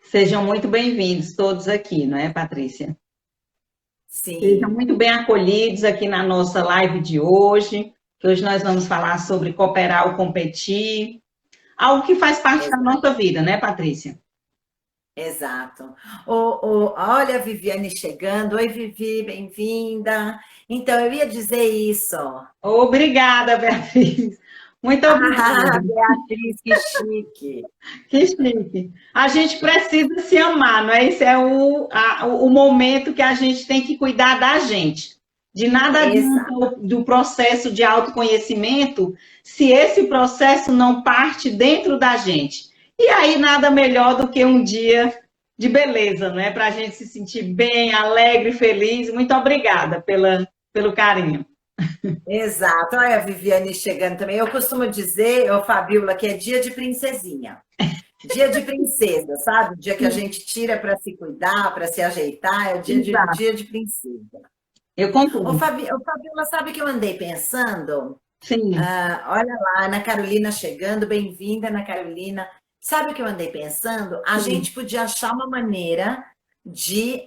Sejam muito bem-vindos todos aqui, não é, Patrícia? Sejam Sim, muito bem acolhidos aqui na nossa live de hoje, que hoje nós vamos falar sobre cooperar ou competir, algo que faz parte da exa- nossa vida, né, Patrícia? exato. Olha a Viviane chegando. Oi, Vivi, bem-vinda. Então, eu ia dizer isso. Obrigada, Beatriz. Muito Ah, obrigada. Beatriz, que chique. Que chique. A gente precisa se amar, não é? Esse é o momento que a gente tem que cuidar da gente. De nada adianta Exato. do processo de autoconhecimento se esse processo não parte dentro da gente. E aí, nada melhor do que um dia de beleza, não é? Para a gente se sentir bem, alegre, feliz. Muito obrigada pelo carinho. Exato. Olha a Viviane chegando também. Eu costumo dizer, ô Fabiola, que é dia de princesinha. Dia de princesa, sabe? O dia que a gente tira para se cuidar, para se ajeitar, é o Exato. dia de princesa. Eu concordo. Ô, Fabiola, sabe o que eu andei pensando? Sim. Olha lá, Ana Carolina chegando, bem-vinda, Ana Carolina. Sabe o que eu andei pensando? A Sim. gente podia achar uma maneira de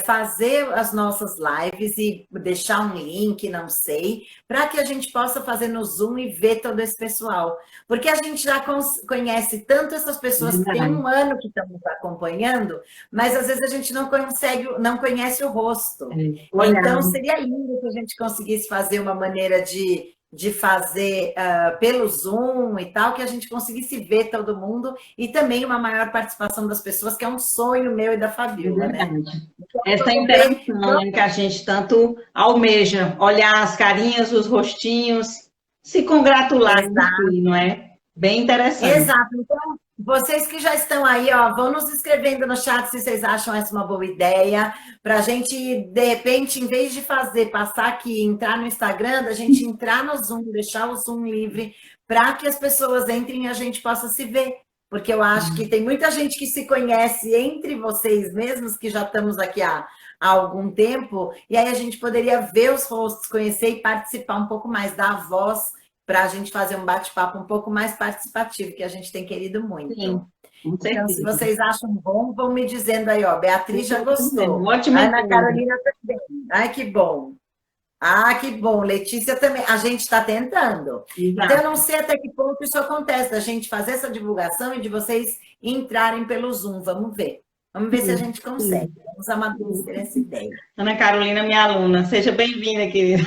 fazer as nossas lives e deixar um link, não sei, para que a gente possa fazer no Zoom e ver todo esse pessoal. Porque a gente já conhece tanto essas pessoas que tem Verdade. um ano que estão nos acompanhando, mas às vezes a gente não consegue, não conhece o rosto. Olhar. Então, seria lindo se a gente conseguisse fazer uma maneira de fazer pelo Zoom e tal, que a gente conseguisse ver todo mundo e também uma maior participação das pessoas, que é um sonho meu e da É Fabiola, né? verdade. Então, Essa vamos ver. interação, né, que a gente tanto almeja, olhar as carinhas, os rostinhos, se congratular em Exato. si, não é? Bem interessante. Exato. Então, vocês que já estão aí, ó, vão nos escrevendo no chat se vocês acham essa uma boa ideia, para a gente, de repente, em vez de fazer, passar aqui, entrar no Instagram, a gente entrar no Zoom, deixar o Zoom livre, para que as pessoas entrem e a gente possa se ver. Porque eu acho que tem muita gente que se conhece entre vocês mesmos, que já estamos aqui há algum tempo, e aí a gente poderia ver os rostos, conhecer e participar um pouco mais, dar voz para a gente fazer um bate-papo um pouco mais participativo, que a gente tem querido Sim, muito. com Então, se certeza. vocês acham bom, vão me dizendo aí, ó. Beatriz já gostou. Ótima A Ana ideia. Carolina também. Ai, que bom. Ah, que bom. Letícia também. A gente está tentando. Então, eu Exato. não sei até que ponto isso acontece, da gente fazer essa divulgação e de vocês entrarem pelo Zoom. Vamos ver. Vamos ver se a Sim, gente consegue. sim. Vamos amadurecer essa ideia. Ana Carolina, minha aluna, seja bem-vinda, querida.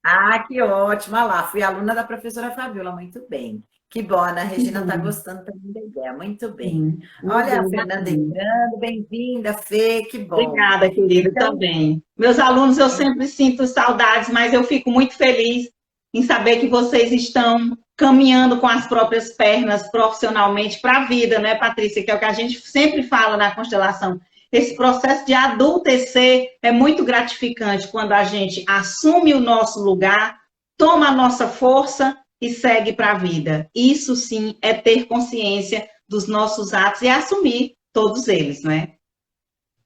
Ah, que ótimo. Olha lá, fui aluna da professora Fabiola, muito bem. Que bom, a Ana Regina está gostando também da ideia, muito bem. Sim, muito Olha a bem, Fernanda bacana. entrando, bem-vinda, Fê, que bom. Obrigada, querida, Então, também. Meus alunos, eu sempre sinto saudades, mas eu fico muito feliz em saber que vocês estão caminhando com as próprias pernas profissionalmente para a vida, né, Patrícia? Que é o que a gente sempre fala na constelação. Esse processo de adultecer é muito gratificante quando a gente assume o nosso lugar, toma a nossa força e segue para a vida. Isso sim é ter consciência dos nossos atos e assumir todos eles, não é?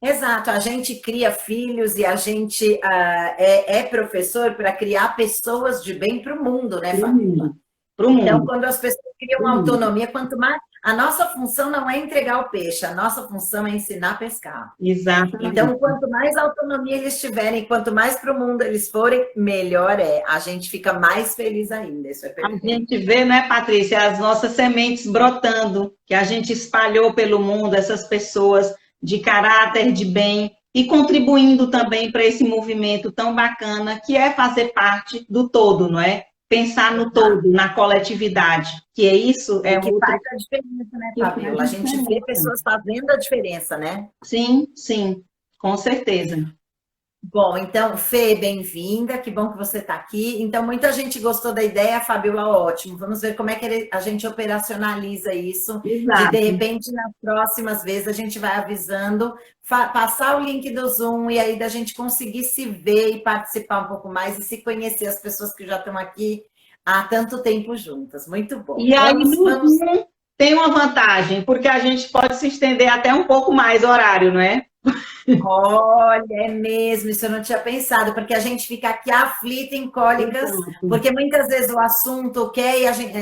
exato, a gente cria filhos e a gente é professor para criar pessoas de bem para o mundo, né, Para o Fabiola? mundo. Para o Então, mundo. quando as pessoas Pro criam mundo. autonomia, quanto mais. A nossa função não é entregar o peixe, a nossa função é ensinar a pescar. Então, Exatamente. quanto mais autonomia eles tiverem, quanto mais para o mundo eles forem, melhor é. A gente fica mais feliz ainda. Isso é A perfeito. gente vê, né, Patrícia, as nossas sementes brotando, que a gente espalhou pelo mundo, essas pessoas de caráter, de bem, e contribuindo também para esse movimento tão bacana, que é fazer parte do todo, não é? Pensar no Exato. todo, na coletividade, que é isso, E é que faz outro a diferença, né, que faz Fabiola? A gente vê diferença. pessoas fazendo a diferença, né? Sim, sim, com certeza. Bom, então, Fê, bem-vinda, que bom que você está aqui. Então, muita gente gostou da ideia, Fabiola, ótimo. Vamos ver como é que a gente operacionaliza isso, de Exato. repente, nas próximas vezes, a gente vai avisando, passar o link do Zoom e aí da gente conseguir se ver e participar um pouco mais e se conhecer as pessoas que já estão aqui há tanto tempo juntas. Muito bom. E aí, Vamos, no vamos. Zoom, tem uma vantagem, porque a gente pode se estender até um pouco mais o horário, não é? Olha, é mesmo, isso eu não tinha pensado, porque a gente fica aqui aflita em cólicas, porque muitas vezes o assunto quer e a gente,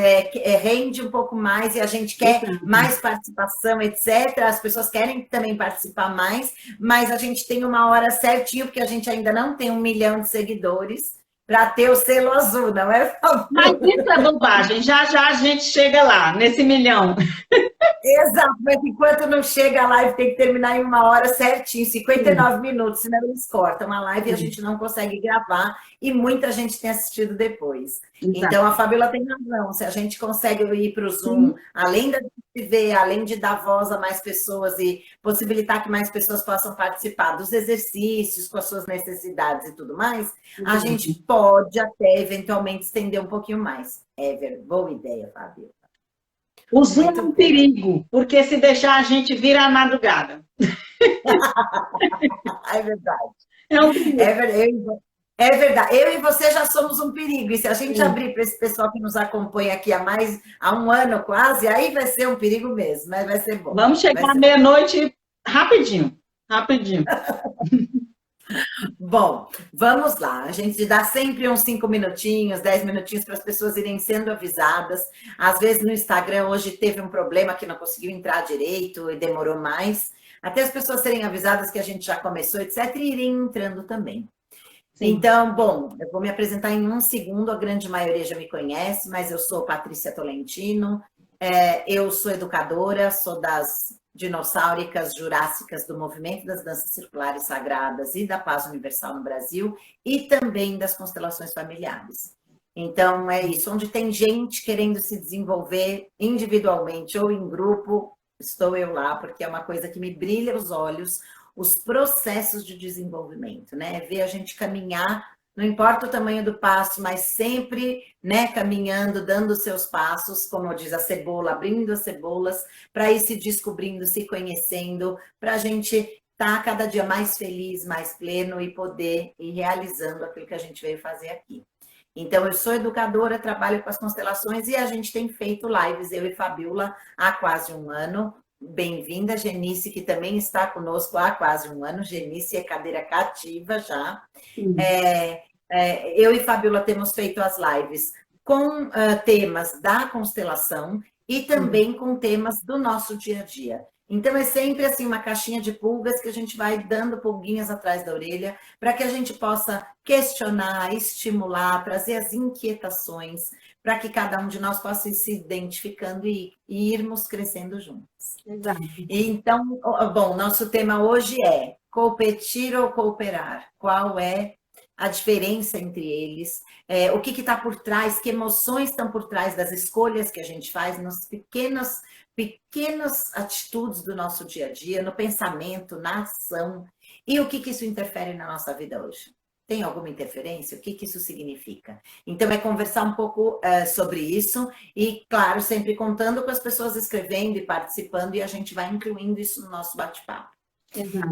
rende um pouco mais e a gente quer mais participação, etc. As pessoas querem também participar mais, mas a gente tem uma hora certinho, porque a gente ainda não tem 1 milhão de seguidores para ter o selo azul, não é? Mas isso é bobagem, já já a gente chega lá, nesse 1 milhão. Exato, mas enquanto não chega a live, tem que terminar em 1 hora certinho, 59 minutos, senão eles cortam a live e a gente não consegue gravar, e muita gente tem assistido depois. Exato. Então, a Fabíola tem razão, se a gente consegue ir para o Zoom, além da gente ver, além de dar voz a mais pessoas e possibilitar que mais pessoas possam participar dos exercícios, com as suas necessidades e tudo mais, a gente pode até, eventualmente, estender um pouquinho mais. Boa ideia, Fabíola. O Zoom é um perigo, porque se deixar a gente vira a madrugada. É verdade. É um perigo. É verdade. Eu e você já somos um perigo. E se a gente abrir para esse pessoal que nos acompanha aqui há 1 ano quase, aí vai ser um perigo mesmo, mas vai ser bom. Vamos chegar à meia-noite rapidinho. Bom, vamos lá. A gente dá sempre uns 5 minutinhos, 10 minutinhos para as pessoas irem sendo avisadas. Às vezes no Instagram hoje teve um problema que não conseguiu entrar direito e demorou mais. Até as pessoas serem avisadas que a gente já começou, etc., e irem entrando também. Sim. Então, bom, eu vou me apresentar em 1 segundo. A grande maioria já me conhece, mas eu sou Patrícia Tolentino. Eu sou educadora, sou das dinossáuricas jurássicas do Movimento das Danças Circulares Sagradas e da Paz Universal no Brasil, e também das constelações familiares. Então, é isso, onde tem gente querendo se desenvolver individualmente ou em grupo, estou eu lá, porque é uma coisa que me brilha os olhos, os processos de desenvolvimento, né? Ver a gente caminhar, não importa o tamanho do passo, mas sempre, né, caminhando, dando os seus passos, como diz a cebola, abrindo as cebolas, para ir se descobrindo, se conhecendo, para a gente estar cada dia mais feliz, mais pleno e poder ir realizando aquilo que a gente veio fazer aqui. Então, eu sou educadora, trabalho com as constelações e a gente tem feito lives, eu e Fabíola, há quase 1 ano. Bem-vinda, Genice, que também está conosco há quase 1 ano. Genice é cadeira cativa já. Eu e Fabíola temos feito as lives com temas da constelação e também com temas do nosso dia a dia. Então, é sempre assim uma caixinha de pulgas que a gente vai dando pulguinhas atrás da orelha para que a gente possa questionar, estimular, trazer as inquietações, para que cada um de nós possa ir se identificando e irmos crescendo juntos. Exato. Então, bom, nosso tema hoje é competir ou cooperar. Qual é a diferença entre eles? O que está por trás? Que emoções estão por trás das escolhas que a gente faz nas pequenas atitudes do nosso dia a dia, no pensamento, na ação, e o que isso interfere na nossa vida hoje? Tem alguma interferência? O que isso significa? Então, é conversar um pouco sobre isso e, claro, sempre contando com as pessoas escrevendo e participando, e a gente vai incluindo isso no nosso bate-papo.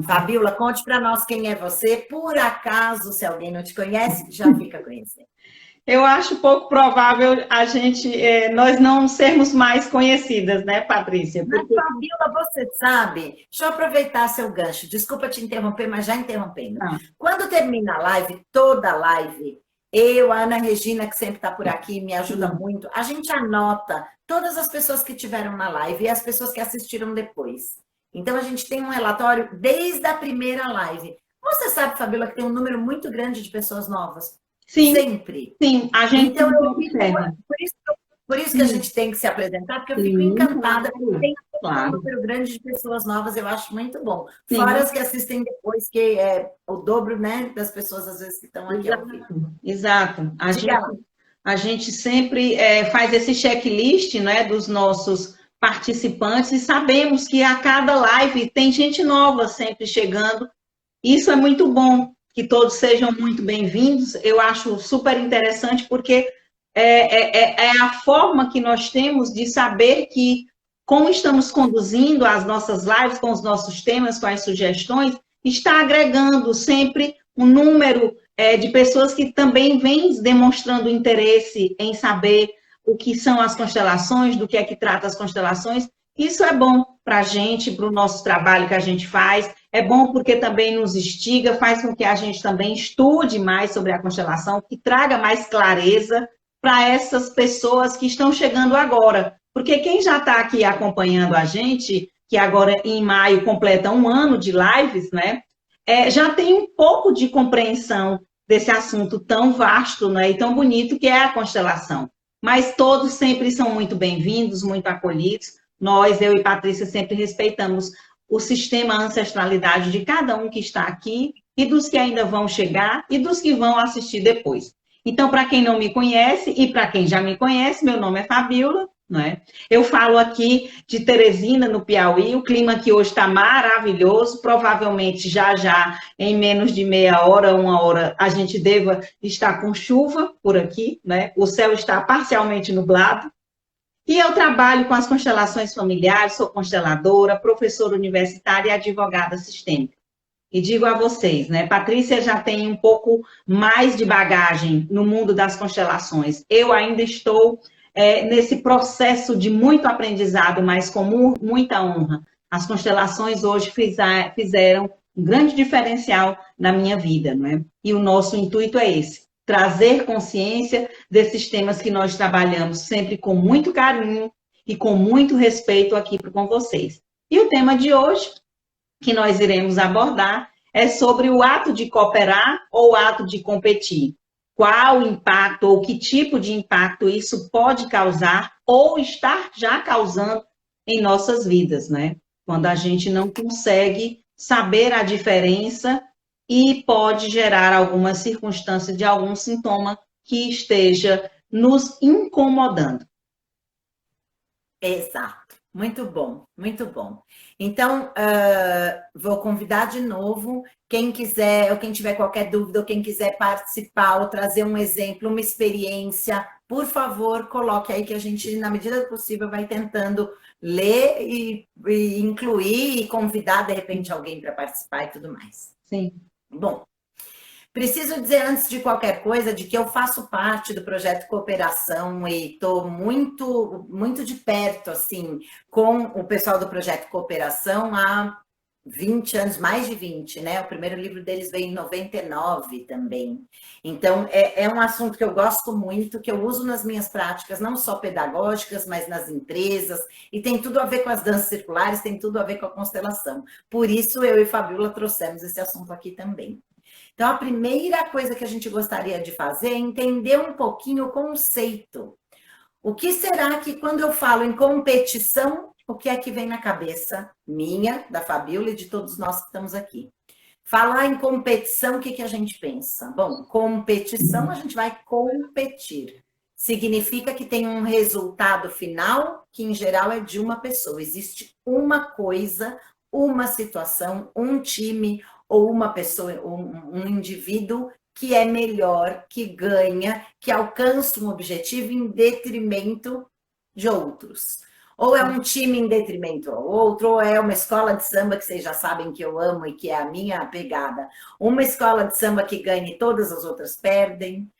Fabíola, conte para nós quem é você. Por acaso, se alguém não te conhece, já fica conhecendo. Eu acho pouco provável nós não sermos mais conhecidas, né, Patrícia? Porque... Mas, Fabíola, você sabe, deixa eu aproveitar seu gancho, desculpa te interromper, mas já interrompendo. Quando termina a live, toda a live, eu, a Ana Regina, que sempre está por aqui, me ajuda muito, a gente anota todas as pessoas que tiveram na live e as pessoas que assistiram depois. Então, a gente tem um relatório desde a primeira live. Você sabe, Fabíola, que tem um número muito grande de pessoas novas? Sim, sempre. Sim, a gente então, por isso que a gente tem que se apresentar, porque eu fico encantada. Tem um número grande de pessoas novas, eu acho muito bom. Sim. Fora as que assistem depois, que é o dobro, né, das pessoas, às vezes, que estão aqui. Exato. A gente sempre faz esse checklist, né, dos nossos participantes e sabemos que a cada live tem gente nova sempre chegando. Isso é muito bom. Que todos sejam muito bem-vindos. Eu acho super interessante, porque é a forma que nós temos de saber que, como estamos conduzindo as nossas lives, com os nossos temas, com as sugestões, está agregando sempre um número de pessoas que também vêm demonstrando interesse em saber o que são as constelações, do que é que trata as constelações. Isso é bom para a gente, para o nosso trabalho que a gente faz. É bom porque também nos instiga, faz com que a gente também estude mais sobre a constelação, que traga mais clareza para essas pessoas que estão chegando agora. Porque quem já está aqui acompanhando a gente, que agora em maio completa um ano de lives, né? Já tem um pouco de compreensão desse assunto tão vasto, né, e tão bonito que é a constelação. Mas todos sempre são muito bem-vindos, muito acolhidos. Nós, eu e Patrícia, sempre respeitamos o sistema ancestralidade de cada um que está aqui e dos que ainda vão chegar e dos que vão assistir depois. Então, para quem não me conhece e para quem já me conhece, meu nome é Fabíola, não é? Eu falo aqui de Teresina, no Piauí, o clima aqui hoje está maravilhoso, provavelmente já em menos de meia hora, uma hora, a gente deva estar com chuva por aqui, né? O céu está parcialmente nublado, e eu trabalho com as constelações familiares, sou consteladora, professora universitária e advogada sistêmica. E digo a vocês, né, Patrícia já tem um pouco mais de bagagem no mundo das constelações. Eu ainda estou nesse processo de muito aprendizado, mas com muita honra. As constelações hoje fizeram um grande diferencial na minha vida, não é? E o nosso intuito é esse, trazer consciência desses temas que nós trabalhamos sempre com muito carinho e com muito respeito aqui com vocês. E o tema de hoje, que nós iremos abordar, é sobre o ato de cooperar ou o ato de competir. Qual o impacto ou que tipo de impacto isso pode causar ou estar já causando em nossas vidas, né? Quando a gente não consegue saber a diferença e pode gerar alguma circunstância de algum sintoma que esteja nos incomodando. Exato. Muito bom, muito bom. Então, vou convidar de novo quem quiser, ou quem tiver qualquer dúvida, ou quem quiser participar, ou trazer um exemplo, uma experiência, por favor, coloque aí que a gente, na medida do possível, vai tentando ler e incluir e convidar, de repente, alguém para participar e tudo mais. Sim. Bom, preciso dizer, antes de qualquer coisa, de que eu faço parte do projeto Cooperação e estou muito, muito de perto, assim, com o pessoal do projeto Cooperação há 20 anos, mais de 20, né? O primeiro livro deles veio em 99 também. Então, é um assunto que eu gosto muito, que eu uso nas minhas práticas, não só pedagógicas, mas nas empresas, e tem tudo a ver com as danças circulares, tem tudo a ver com a constelação. Por isso, eu e Fabíola trouxemos esse assunto aqui também. Então, a primeira coisa que a gente gostaria de fazer é entender um pouquinho o conceito. O que será que, quando eu falo em competição, o que é que vem na cabeça minha, da Fabíola e de todos nós que estamos aqui? Falar em competição, o que a gente pensa? Bom, competição, a gente vai competir. Significa que tem um resultado final, que em geral é de uma pessoa. Existe uma coisa, uma situação, um time, ou uma pessoa, um indivíduo que é melhor, que ganha, que alcança um objetivo em detrimento de outros. Ou é um time em detrimento ao outro, ou é uma escola de samba que vocês já sabem que eu amo e que é a minha pegada. Uma escola de samba que ganha e todas as outras perdem.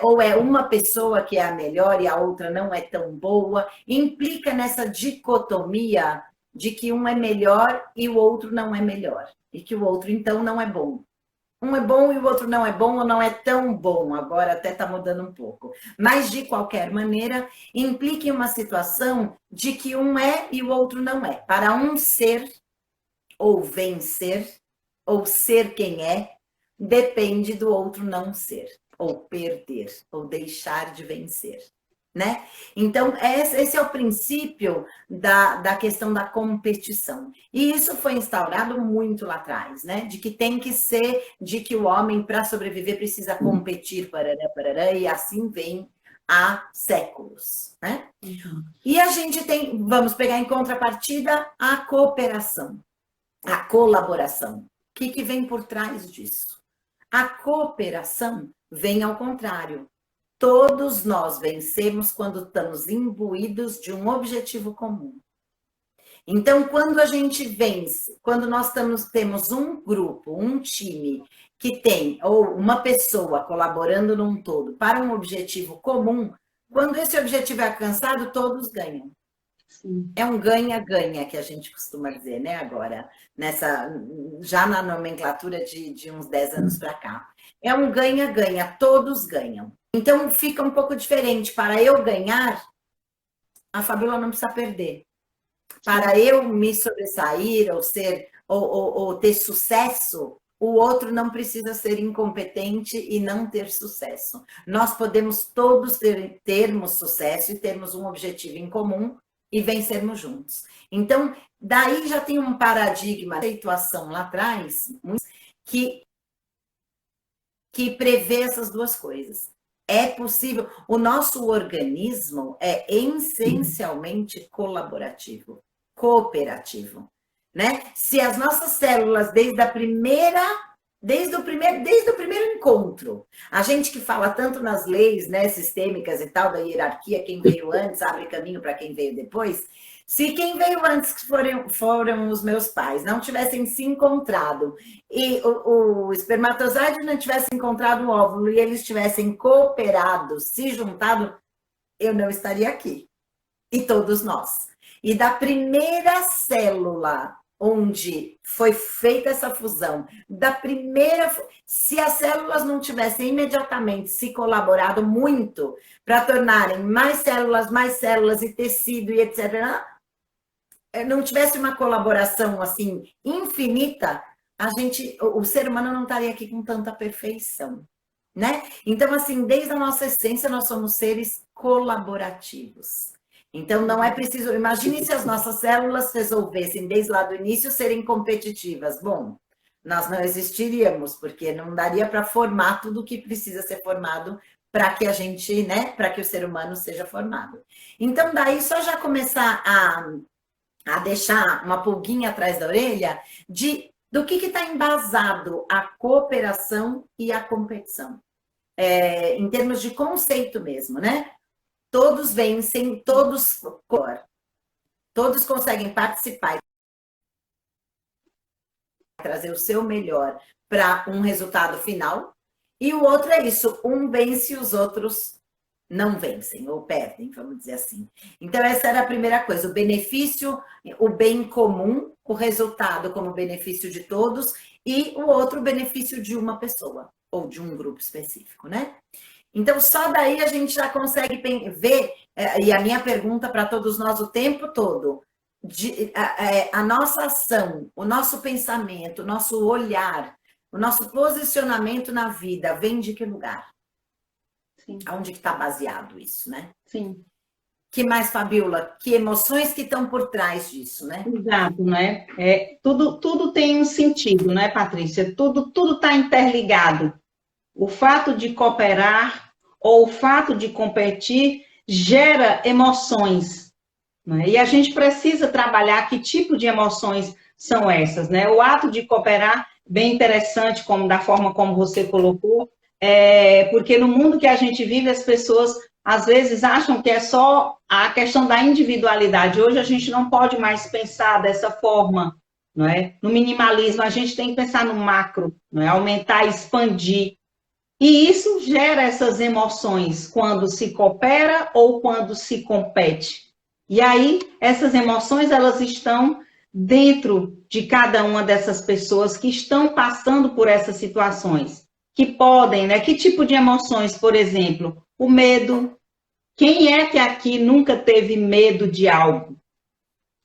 Ou é uma pessoa que é a melhor e a outra não é tão boa. Implica nessa dicotomia de que um é melhor e o outro não é melhor. E que o outro, então, não é bom. Um é bom e o outro não é bom ou não é tão bom. Agora até está mudando um pouco. Mas, de qualquer maneira, implica em uma situação de que um é e o outro não é. Para um ser, ou vencer, ou ser quem é, depende do outro não ser, ou perder, ou deixar de vencer. Né? Então, esse é o princípio da questão da competição. E isso foi instaurado muito lá atrás, né? De que tem que ser, de que o homem, para sobreviver, precisa competir, parará, parará, e assim vem há séculos, né? Uhum. E a gente tem, vamos pegar em contrapartida, a cooperação, a colaboração. O que vem por trás disso? A cooperação vem ao contrário. Todos nós vencemos quando estamos imbuídos de um objetivo comum. Então, quando a gente vence, quando nós temos um grupo, um time que tem, ou uma pessoa colaborando num todo para um objetivo comum, quando esse objetivo é alcançado, todos ganham. Sim. É um ganha-ganha que a gente costuma dizer, né, agora, já na nomenclatura de uns 10 anos para cá. É um ganha-ganha, todos ganham. Então fica um pouco diferente. Para eu ganhar, a Fabíola não precisa perder. Para eu me sobressair ou ter sucesso, o outro não precisa ser incompetente e não ter sucesso. Nós podemos todos termos sucesso e termos um objetivo em comum e vencermos juntos. Então, daí já tem um paradigma de situação lá atrás que prevê essas duas coisas. É possível. O nosso organismo é essencialmente colaborativo, cooperativo, né? Se as nossas células, desde o primeiro encontro, a gente que fala tanto nas leis, né, sistêmicas e tal, da hierarquia, quem veio antes abre caminho para quem veio depois. Se quem veio antes, que foram os meus pais, não tivessem se encontrado e o espermatozoide não tivesse encontrado o óvulo e eles tivessem cooperado, se juntado, eu não estaria aqui. E todos nós. E da primeira célula onde foi feita essa fusão, se as células não tivessem imediatamente se colaborado muito para tornarem mais células e tecido e etc., não tivesse uma colaboração assim infinita, o ser humano não estaria aqui com tanta perfeição, né? Então, assim, desde a nossa essência, nós somos seres colaborativos. Então, não é preciso... Imagine se as nossas células resolvessem, desde lá do início, serem competitivas. Bom, nós não existiríamos, porque não daria para formar tudo o que precisa ser formado para que a gente, né, para que o ser humano seja formado. Então, daí, só já começar a deixar uma pulguinha atrás da orelha do que está embasado a cooperação e a competição. Em termos de conceito mesmo, né? Todos vencem, todos conseguem participar e trazer o seu melhor para um resultado final. E o outro é isso, um vence e os outros não vencem ou perdem, vamos dizer assim. Então, essa era a primeira coisa, o benefício, o bem comum, o resultado como benefício de todos e o outro benefício de uma pessoa ou de um grupo específico, né? Então, só daí a gente já consegue ver, e a minha pergunta para todos nós o tempo todo, a nossa ação, o nosso pensamento, o nosso olhar, o nosso posicionamento na vida vem de que lugar? Sim. Onde que está baseado isso, né? Sim. Que mais, Fabíola? Que emoções que estão por trás disso, né? Exato, né? Tudo tem um sentido, né, Patrícia? Tudo está interligado. O fato de cooperar ou o fato de competir gera emoções, né? E a gente precisa trabalhar que tipo de emoções são essas, né? O ato de cooperar, bem interessante, da forma como você colocou, porque no mundo que a gente vive, as pessoas às vezes acham que é só a questão da individualidade. Hoje a gente não pode mais pensar dessa forma, não é? No minimalismo, a gente tem que pensar no macro, não é? Aumentar, expandir. E isso gera essas emoções quando se coopera ou quando se compete. E aí, essas emoções, elas estão dentro de cada uma dessas pessoas que estão passando por essas situações. Que podem, né? Que tipo de emoções, por exemplo? O medo. Quem é que aqui nunca teve medo de algo?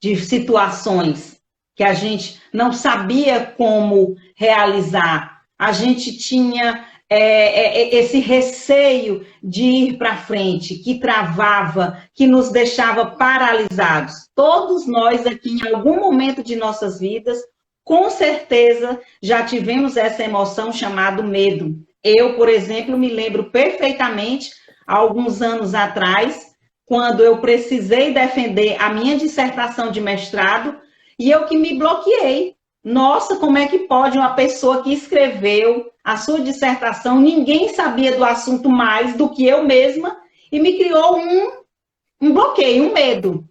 De situações que a gente não sabia como realizar. A gente tinha esse receio de ir para frente, que travava, que nos deixava paralisados. Todos nós aqui, em algum momento de nossas vidas, com certeza já tivemos essa emoção chamada medo. Eu, por exemplo, me lembro perfeitamente, há alguns anos atrás, quando eu precisei defender a minha dissertação de mestrado, e eu que me bloqueei. Nossa, como é que pode uma pessoa que escreveu a sua dissertação, ninguém sabia do assunto mais do que eu mesma, e me criou um bloqueio, um medo.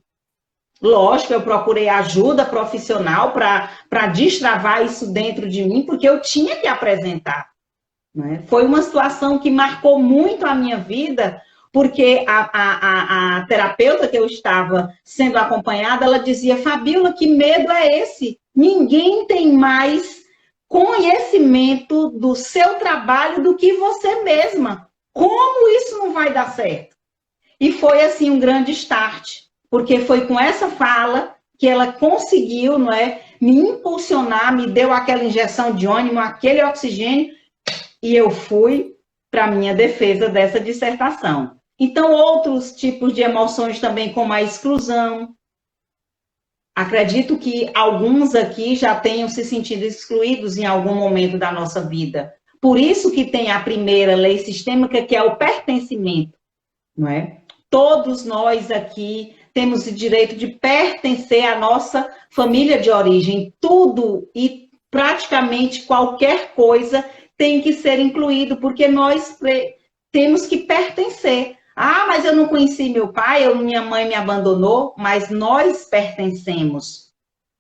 Lógico, eu procurei ajuda profissional para destravar isso dentro de mim, porque eu tinha que apresentar, né? Foi uma situação que marcou muito a minha vida, porque a terapeuta que eu estava sendo acompanhada, ela dizia, Fabíola, que medo é esse? Ninguém tem mais conhecimento do seu trabalho do que você mesma. Como isso não vai dar certo? E foi, assim, um grande start, porque foi com essa fala que ela conseguiu, não é, me impulsionar, me deu aquela injeção de ânimo, aquele oxigênio, e eu fui para a minha defesa dessa dissertação. Então, outros tipos de emoções também, como a exclusão. Acredito que alguns aqui já tenham se sentido excluídos em algum momento da nossa vida. Por isso que tem a primeira lei sistêmica, que é o pertencimento, não é? Todos nós aqui temos o direito de pertencer à nossa família de origem. Tudo e praticamente qualquer coisa tem que ser incluído, porque nós temos que pertencer. Ah, mas eu não conheci meu pai, minha mãe me abandonou, mas nós pertencemos.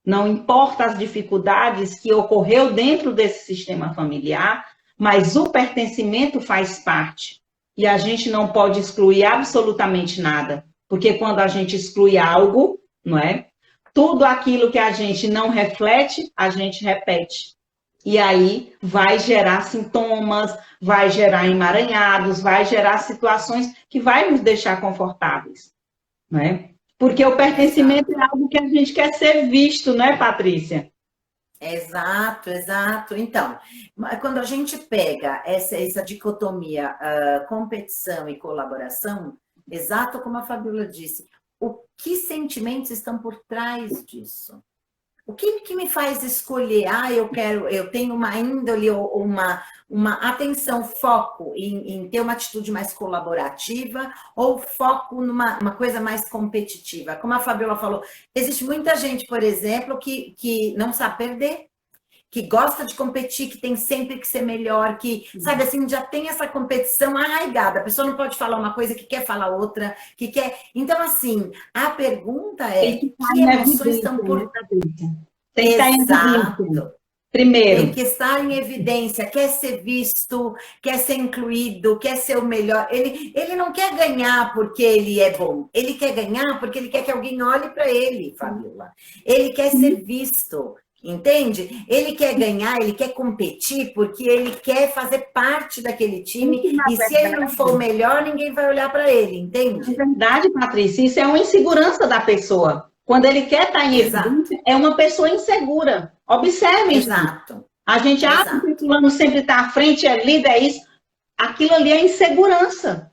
Não importa as dificuldades que ocorreu dentro desse sistema familiar, mas o pertencimento faz parte. E a gente não pode excluir absolutamente nada, porque quando a gente exclui algo, não é? Tudo aquilo que a gente não reflete, a gente repete. E aí vai gerar sintomas, vai gerar emaranhados, vai gerar situações que vai nos deixar confortáveis, não é? Porque o pertencimento é algo que a gente quer ser visto, não é, Patrícia? Exato, exato. Então, quando a gente pega essa dicotomia competição e colaboração, exato como a Fabíola disse, o que sentimentos estão por trás disso? O que me faz escolher? Eu tenho uma índole ou uma atenção, foco em ter uma atitude mais colaborativa ou foco numa coisa mais competitiva? Como a Fabiola falou, existe muita gente, por exemplo, que não sabe perder, que gosta de competir, que tem sempre que ser melhor, que, sabe assim, já tem essa competição arraigada. A pessoa não pode falar uma coisa que quer falar outra, que quer... Então, assim, a pergunta é, que emoções estão por... Tem que estar em evidência. Primeiro. Tem que estar em evidência, quer ser visto, quer ser incluído, quer ser o melhor. Ele não quer ganhar porque ele é bom. Ele quer ganhar porque ele quer que alguém olhe para ele, Fabíola. Ele quer ser visto. Entende? Ele quer ganhar, ele quer competir, porque ele quer fazer parte daquele time, e se ele não for o melhor, ninguém vai olhar para ele, entende? É verdade, Patrícia, isso é uma insegurança da pessoa. Quando ele quer estar em evidência, é uma pessoa insegura. Observe. Exato. A gente acha que o fulano sempre está à frente, é líder, é isso. Aquilo ali é insegurança.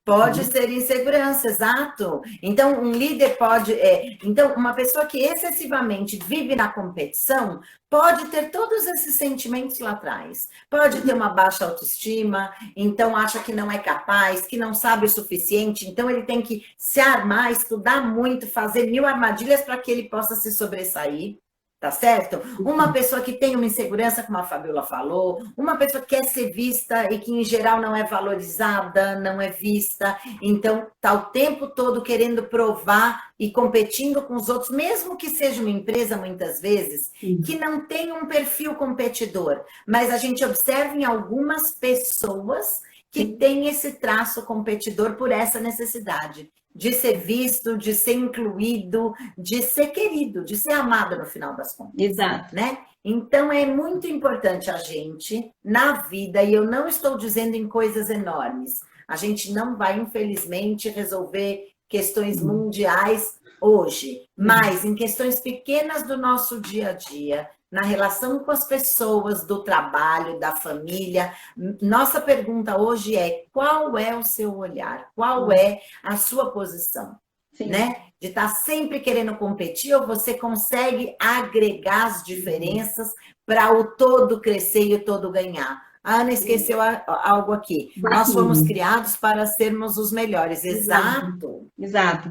Pode ser insegurança, exato. Então, um líder pode... então, uma pessoa que excessivamente vive na competição pode ter todos esses sentimentos lá atrás. Pode ter uma baixa autoestima, então acha que não é capaz, que não sabe o suficiente, então ele tem que se armar, estudar muito, fazer 1000 armadilhas para que ele possa se sobressair. Tá certo? Uma pessoa que tem uma insegurança, como a Fabiola falou, uma pessoa que quer ser vista e que, em geral, não é valorizada, não é vista, então tá o tempo todo querendo provar e competindo com os outros, mesmo que seja uma empresa, muitas vezes, que não tem um perfil competidor, mas a gente observa em algumas pessoas que têm esse traço competidor por essa necessidade de ser visto, de ser incluído, de ser querido, de ser amado no final das contas. Exato. Né? Então, é muito importante a gente, na vida, e eu não estou dizendo em coisas enormes, a gente não vai, infelizmente, resolver questões mundiais hoje, mas em questões pequenas do nosso dia a dia, na relação com as pessoas, do trabalho, da família. Nossa pergunta hoje é: qual é o seu olhar? Qual é a sua posição? Né? De estar sempre querendo competir, ou você consegue agregar as diferenças para o todo crescer e o todo ganhar? A Ana esqueceu algo aqui. Nós fomos criados para sermos os melhores. Exato. Exato.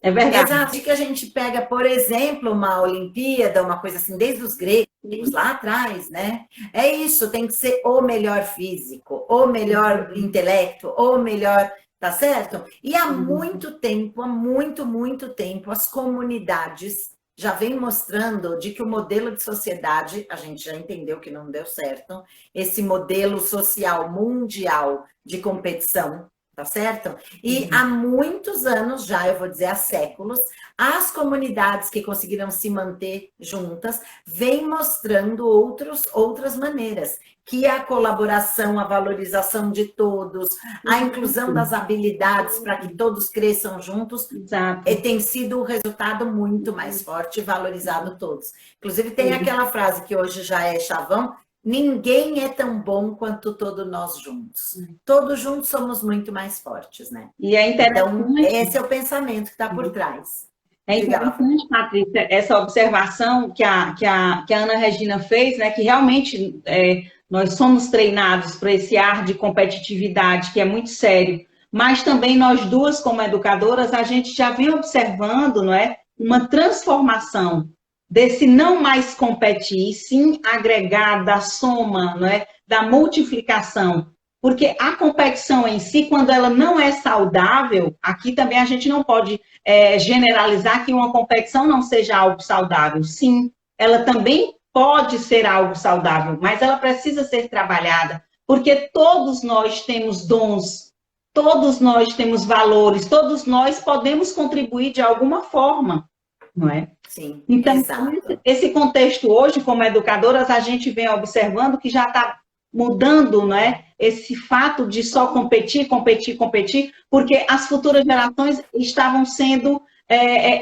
É verdade. Exato, que a gente pega, por exemplo, uma Olimpíada, uma coisa assim, desde os gregos, lá atrás, né? É isso, tem que ser o melhor físico, o melhor intelecto, o melhor, tá certo? E há muito tempo, muito tempo, as comunidades já vêm mostrando de que o modelo de sociedade, a gente já entendeu que não deu certo, esse modelo social mundial de competição, Tá certo? E há muitos anos já, eu vou dizer há séculos, as comunidades que conseguiram se manter juntas vêm mostrando outras maneiras, que a colaboração, a valorização de todos, a inclusão das habilidades para que todos cresçam juntos, tem sido um resultado muito mais forte e valorizado todos. Inclusive tem aquela frase que hoje já é chavão: ninguém é tão bom quanto todos nós juntos. Todos juntos somos muito mais fortes, né? E é interessante. Então, esse é o pensamento que está por trás. É interessante, Patrícia, essa observação que a Ana Regina fez, né? Que realmente nós somos treinados para esse ar de competitividade, que é muito sério, mas também nós duas, como educadoras, a gente já vem observando, não é, uma transformação desse não mais competir, sim agregar, da soma, não é, da multiplicação. Porque a competição em si, quando ela não é saudável, aqui também a gente não pode generalizar que uma competição não seja algo saudável. Sim, ela também pode ser algo saudável, mas ela precisa ser trabalhada, porque todos nós temos dons, todos nós temos valores, todos nós podemos contribuir de alguma forma, não é? Sim, então, exato. Esse contexto hoje, como educadoras, a gente vem observando que já está mudando, não é? Esse fato de só competir, porque as futuras gerações estavam sendo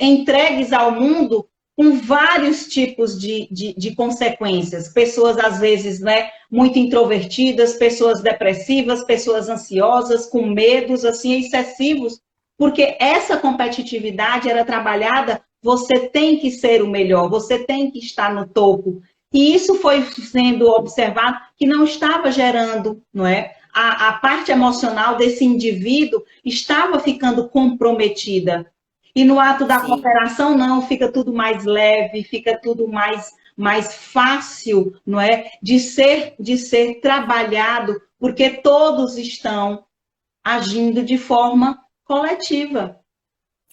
entregues ao mundo com vários tipos de consequências. Pessoas, às vezes, né, muito introvertidas, pessoas depressivas, pessoas ansiosas, com medos assim, excessivos, porque essa competitividade era trabalhada, você tem que ser o melhor, você tem que estar no topo. E isso foi sendo observado que não estava gerando, não é? A parte emocional desse indivíduo estava ficando comprometida. E no ato da cooperação, não, fica tudo mais leve, fica tudo mais fácil, não é? De ser trabalhado, porque todos estão agindo de forma coletiva.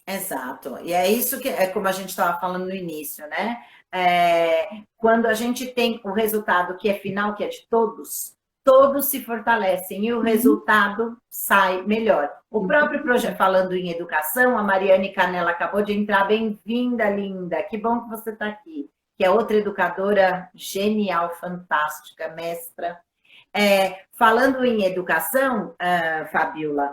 Exato. E é isso que é como a gente estava falando no início, né? Quando a gente tem o resultado que é final, que é de todos, todos se fortalecem e o resultado sai melhor. O próprio projeto, falando em educação, a Mariane Canella acabou de entrar. Bem-vinda, linda. Que bom que você está aqui. Que é outra educadora genial, fantástica, mestra. Falando em educação, Fabiola,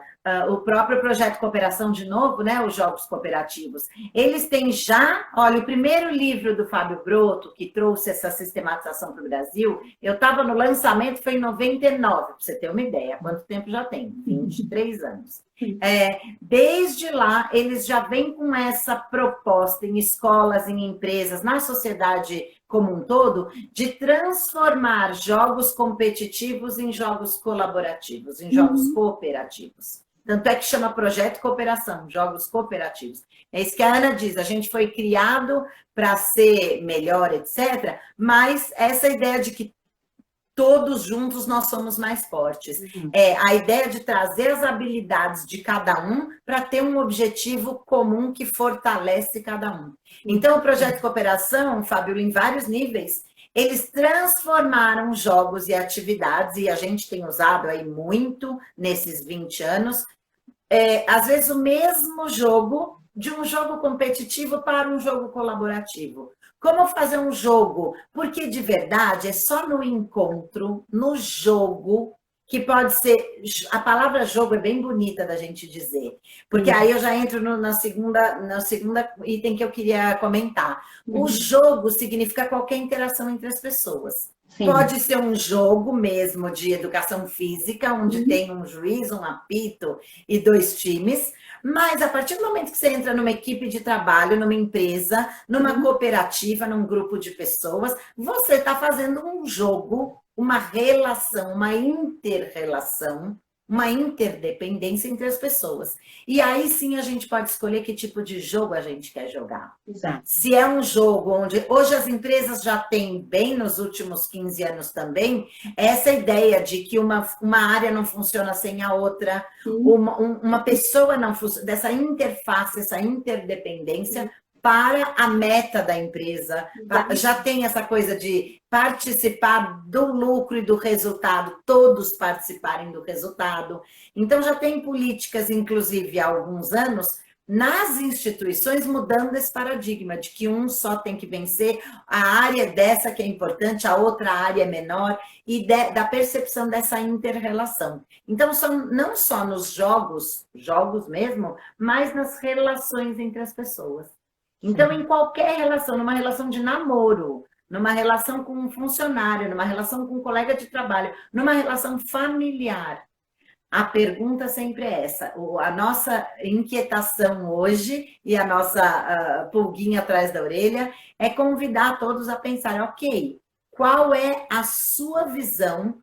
o próprio projeto Cooperação de novo, né, os Jogos Cooperativos, eles têm já, olha, o primeiro livro do Fábio Broto, que trouxe essa sistematização para o Brasil, eu estava no lançamento, foi em 99, para você ter uma ideia, quanto tempo já tem? 23 anos. Desde lá, eles já vêm com essa proposta em escolas, em empresas, na sociedade como um todo, de transformar jogos competitivos em jogos colaborativos, em jogos cooperativos. Tanto é que chama Projeto Cooperação, jogos cooperativos. É isso que a Ana diz, a gente foi criado para ser melhor, etc., mas essa ideia de que todos juntos nós somos mais fortes. A ideia de trazer as habilidades de cada um para ter um objetivo comum que fortalece cada um. Então, o projeto de cooperação, Fábio, em vários níveis, eles transformaram jogos e atividades, e a gente tem usado aí muito nesses 20 anos, às vezes o mesmo jogo, de um jogo competitivo para um jogo colaborativo. Como fazer um jogo? Porque, de verdade, é só no encontro, no jogo, que pode ser... A palavra jogo é bem bonita da gente dizer. Porque aí eu já entro na segunda item que eu queria comentar. O jogo significa qualquer interação entre as pessoas. Sim. Pode ser um jogo mesmo de educação física, onde tem um juiz, um apito e 2 times... Mas, a partir do momento que você entra numa equipe de trabalho, numa empresa, numa cooperativa, num grupo de pessoas, você está fazendo um jogo, uma relação, uma inter-relação, uma interdependência entre as pessoas. E aí sim a gente pode escolher que tipo de jogo a gente quer jogar. Exato. Se é um jogo onde... Hoje as empresas já têm, bem nos últimos 15 anos também, essa ideia de que uma área não funciona sem a outra, uma pessoa não funciona, dessa interface, essa interdependência, para a meta da empresa, já tem essa coisa de participar do lucro e do resultado, todos participarem do resultado. Então, já tem políticas, inclusive, há alguns anos, nas instituições, mudando esse paradigma de que um só tem que vencer, a área dessa que é importante, a outra área é menor, e da percepção dessa inter-relação. Então, são não só nos jogos mesmo, mas nas relações entre as pessoas. Então, em qualquer relação, numa relação de namoro, numa relação com um funcionário, numa relação com um colega de trabalho, numa relação familiar, a pergunta sempre é essa. A nossa inquietação hoje e a nossa pulguinha atrás da orelha é convidar todos a pensar, ok, qual é a sua visão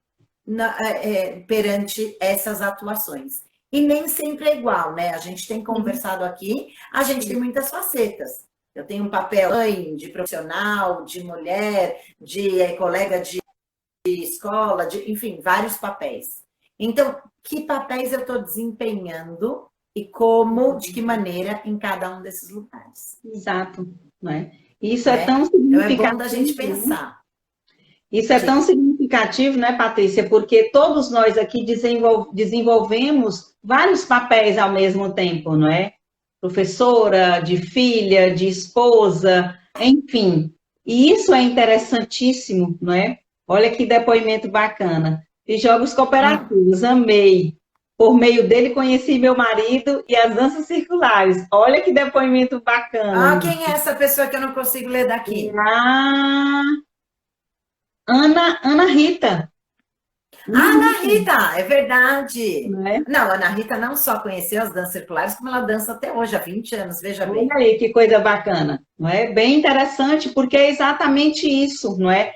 perante essas atuações? E nem sempre é igual, né? A gente tem conversado aqui, a gente tem muitas facetas. Eu tenho um papel de profissional, de mulher, de colega de escola, enfim, vários papéis. Então, que papéis eu estou desempenhando e como, de que maneira em cada um desses lugares. Exato, né? Isso é tão significativo. Então é bom da gente pensar. Isso é tão significativo, né, Patrícia? Porque todos nós aqui desenvolvemos vários papéis ao mesmo tempo, não é? Professora, de filha, de esposa, enfim. E isso é interessantíssimo, não é? Olha que depoimento bacana. De jogos cooperativos, amei. Por meio dele, conheci meu marido e as danças circulares. Olha que depoimento bacana. Quem é essa pessoa que eu não consigo ler daqui? Ana Rita. Ana Rita, é verdade. Não, Ana Rita não só conheceu as danças circulares, como ela dança até hoje, há 20 anos, veja bem. Olha aí, que coisa bacana. Não é? Bem interessante, porque é exatamente isso, não é?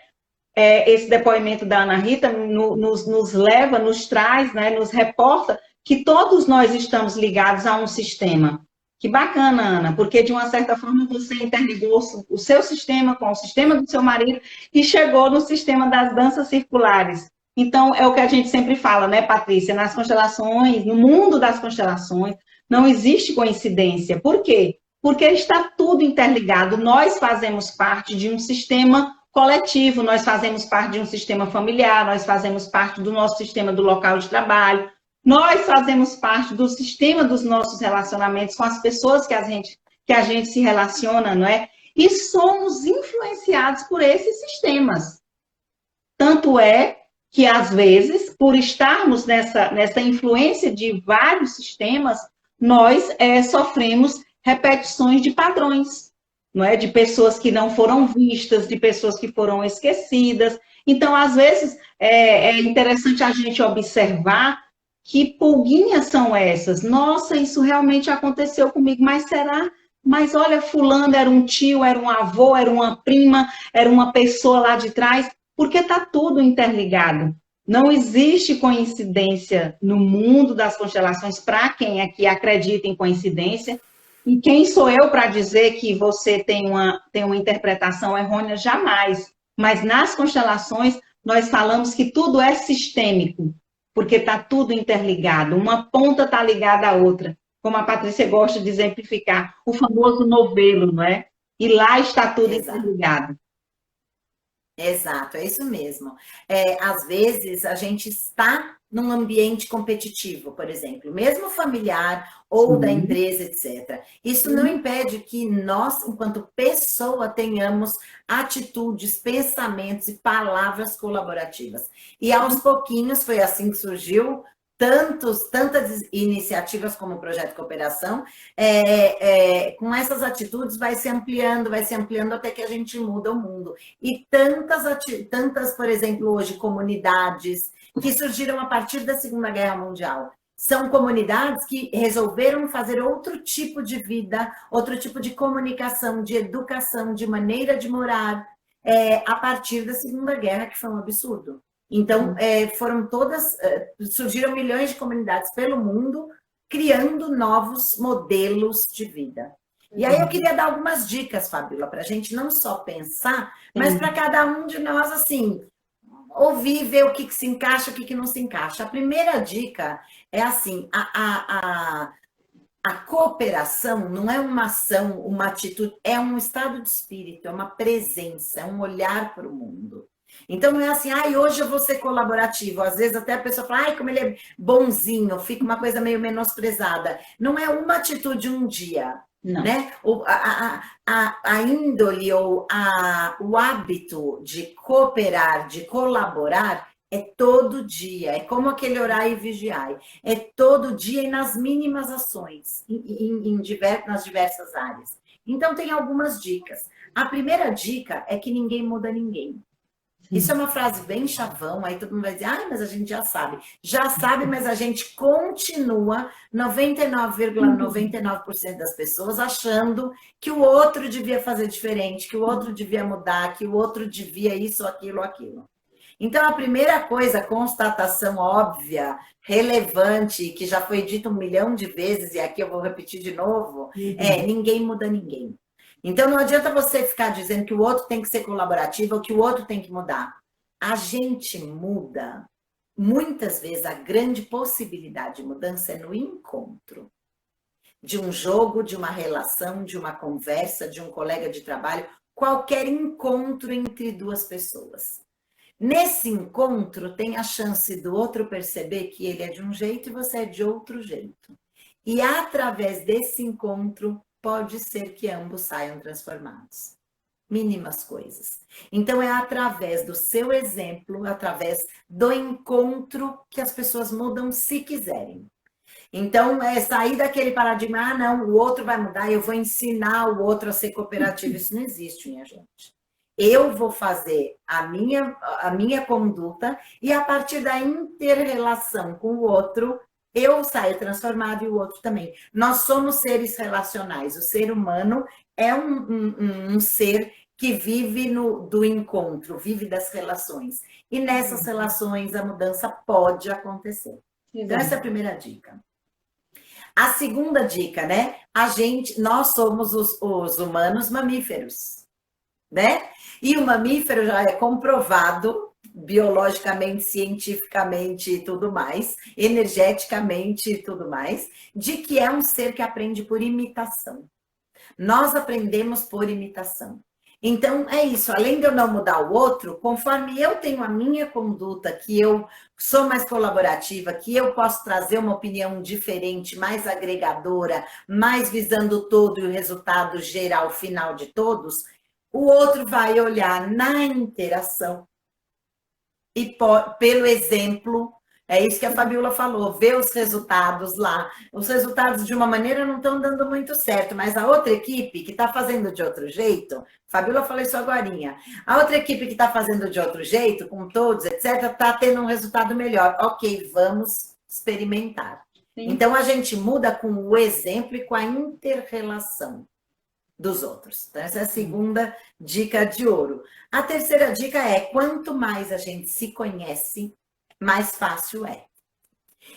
Esse depoimento da Ana Rita nos leva, nos traz, né, nos reporta que todos nós estamos ligados a um sistema. Que bacana, Ana, porque de uma certa forma você interligou o seu sistema com o sistema do seu marido e chegou no sistema das danças circulares. Então, é o que a gente sempre fala, né, Patrícia? Nas constelações, no mundo das constelações, não existe coincidência. Por quê? Porque está tudo interligado. Nós fazemos parte de um sistema coletivo, nós fazemos parte de um sistema familiar, nós fazemos parte do nosso sistema do local de trabalho, nós fazemos parte do sistema dos nossos relacionamentos com as pessoas que a gente se relaciona, não é? E somos influenciados por esses sistemas. Tanto é que, às vezes, por estarmos nessa influência de vários sistemas, nós sofremos repetições de padrões. Não é? De pessoas que não foram vistas, de pessoas que foram esquecidas. Então, às vezes, é interessante a gente observar que pulguinhas são essas. Nossa, isso realmente aconteceu comigo, mas será? Mas olha, fulano era um tio, era um avô, era uma prima, era uma pessoa lá de trás, porque está tudo interligado. Não existe coincidência no mundo das constelações, para quem aqui acredita em coincidência. E quem sou eu para dizer que você tem uma interpretação errônea? Jamais. Mas nas constelações, nós falamos que tudo é sistêmico, porque está tudo interligado. Uma ponta está ligada à outra. Como a Patrícia gosta de exemplificar, o famoso novelo, não é? E lá está tudo interligado. Exato, é isso mesmo. Às vezes, a gente está num ambiente competitivo, por exemplo, mesmo familiar ou da empresa, etc. Isso não impede que nós, enquanto pessoa, tenhamos atitudes, pensamentos e palavras colaborativas. E aos pouquinhos, foi assim que surgiu tantas iniciativas como o Projeto Cooperação, com essas atitudes vai se ampliando até que a gente muda o mundo. E tantas, por exemplo, hoje, comunidades que surgiram a partir da Segunda Guerra Mundial. São comunidades que resolveram fazer outro tipo de vida, outro tipo de comunicação, de educação, de maneira de morar, a partir da Segunda Guerra, que foi um absurdo. Então, surgiram milhões de comunidades pelo mundo, criando novos modelos de vida. E aí eu queria dar algumas dicas, Fabíola, para a gente não só pensar, mas para cada um de nós, assim, ouvir, ver o que se encaixa, o que não se encaixa. A primeira dica é assim, A cooperação não é uma ação, uma atitude, é um estado de espírito, é uma presença, é um olhar para o mundo. Então não é assim, hoje eu vou ser colaborativo. Às vezes até a pessoa fala, como ele é bonzinho, fica uma coisa meio menosprezada. Não é uma atitude um dia, né? A índole ou o hábito de cooperar, de colaborar, é todo dia, é como aquele orar e vigiar. É todo dia e nas mínimas ações, nas diversas áreas. Então, tem algumas dicas. A primeira dica é que ninguém muda ninguém. Isso é uma frase bem chavão, aí todo mundo vai dizer, mas a gente já sabe. Já sabe, mas a gente continua, 99,99% das pessoas, achando que o outro devia fazer diferente, que o outro devia mudar, que o outro devia isso, aquilo, aquilo. Então, a primeira coisa, constatação óbvia, relevante, que já foi dito 1 milhão de vezes, e aqui eu vou repetir de novo, ninguém muda ninguém. Então, não adianta você ficar dizendo que o outro tem que ser colaborativo ou que o outro tem que mudar. A gente muda. Muitas vezes, a grande possibilidade de mudança é no encontro. De um jogo, de uma relação, de uma conversa, de um colega de trabalho, qualquer encontro entre duas pessoas. Nesse encontro, tem a chance do outro perceber que ele é de um jeito e você é de outro jeito. E através desse encontro, pode ser que ambos saiam transformados. Mínimas coisas. Então, é através do seu exemplo, através do encontro, que as pessoas mudam se quiserem. Então, é sair daquele paradigma, não, o outro vai mudar, eu vou ensinar o outro a ser cooperativo. Isso não existe, minha gente. Eu vou fazer a minha conduta e a partir da inter-relação com o outro, eu saio transformado e o outro também. Nós somos seres relacionais. O ser humano é um ser que vive do encontro, vive das relações. E nessas relações a mudança pode acontecer. Então, essa é a primeira dica. A segunda dica, né? Nós somos os humanos mamíferos, né? E o mamífero já é comprovado biologicamente, cientificamente e tudo mais, energeticamente e tudo mais, de que é um ser que aprende por imitação. Nós aprendemos por imitação. Então, é isso. Além de eu não mudar o outro, conforme eu tenho a minha conduta, que eu sou mais colaborativa, que eu posso trazer uma opinião diferente, mais agregadora, mais visando o todo e o resultado geral final de todos, o outro vai olhar na interação e pelo exemplo, é isso que a Fabiola falou, ver os resultados lá. Os resultados, de uma maneira, não estão dando muito certo, mas a outra equipe que está fazendo de outro jeito, Fabiola falou isso agorinha, a outra equipe que está fazendo de outro jeito, com todos, etc., está tendo um resultado melhor. Ok, vamos experimentar. Sim. Então, a gente muda com o exemplo e com a inter-relação dos outros. Então, essa é a segunda dica de ouro. A terceira dica é, quanto mais a gente se conhece, mais fácil é.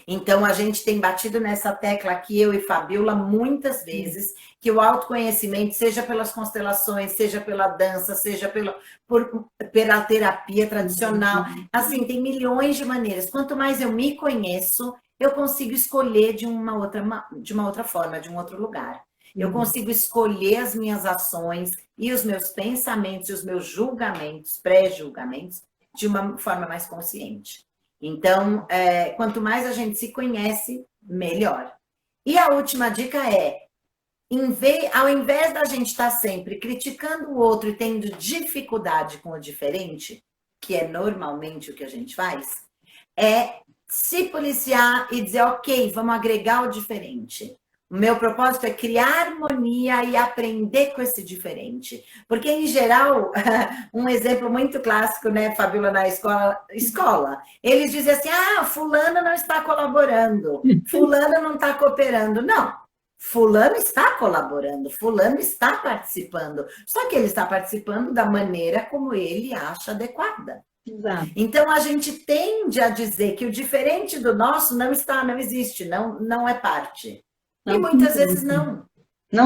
Então, a gente tem batido nessa tecla aqui, eu e Fabiola, muitas vezes, que o autoconhecimento, seja pelas constelações, seja pela dança, seja pela terapia tradicional, assim, tem milhões de maneiras. Quanto mais eu me conheço, eu consigo escolher de uma outra forma, de um outro lugar. Eu consigo escolher as minhas ações e os meus pensamentos e os meus julgamentos, pré-julgamentos, de uma forma mais consciente. Então, quanto mais a gente se conhece, melhor. E a última dica é, ao invés da gente estar sempre criticando o outro e tendo dificuldade com o diferente, que é normalmente o que a gente faz, é se policiar e dizer, ok, vamos agregar o diferente. O meu propósito é criar harmonia e aprender com esse diferente. Porque, em geral, um exemplo muito clássico, né, Fabiola, na escola, eles dizem assim, fulano não está colaborando, fulano não está cooperando. Não, fulano está colaborando, fulano está participando. Só que ele está participando da maneira como ele acha adequada. Exato. Então, a gente tende a dizer que o diferente do nosso não existe, não é parte. E muitas vezes não